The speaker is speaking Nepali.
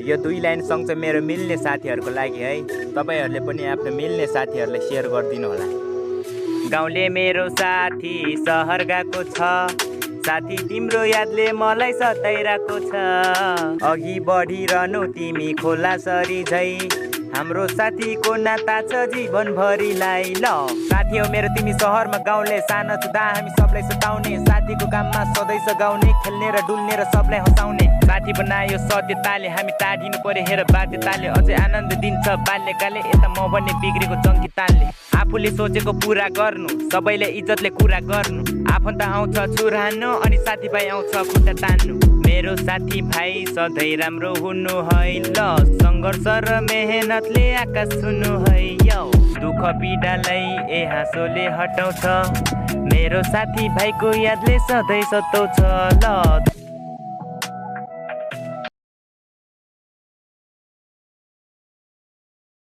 यो 2 लाइन सँग चाहिँ मेरो मिल्ने साथीहरुको लागि है। तपाईहरुले पनि आफ्नो मिल्ने साथीहरुलाई शेयर गरिदिनु होला। गाउँले मेरो साथी शहर गएको छ, साथी तिम्रो यादले मलाई सताइरहेको छ। अघि बढिरहनु तिमी खोला सरी झै, हाम्रो साथीको नाता छ जीवनभरिलाई। ल साथी हो मेरो तिमी शहरमा गाउँले, सानो छुँदा हामी सबलाई सताउने, साथीको काममा सधैँ सघाउने, खेल्ने र डुल्ने र सबलाई हँसाउने। साथी बनायो सत्यताले, हामी टाढिनु पर्यो हेर बाध्यताले, अझै आनन्द दिन्छ बाल्यकालले, यता म भन्ने बिग्रेको जङ्की तालले। आफूले सोचेको पुरा गर्नु, सबैले इज्जतले कुरा गर्नु, आफन्त आउँछ छुरानु अनि साथीभाइ आउँछ खुट्टा तान्नु। मेरो साथी भाइ सधैँ राम्रो हुनु है ल, सङ्घर्ष र मेहनतले आकाश छुनु है यो। दुःख पीडालाई ए हाँसोले हटाउँछ, मेरो साथी भाइको यादले सधैँ सताउँछ ल।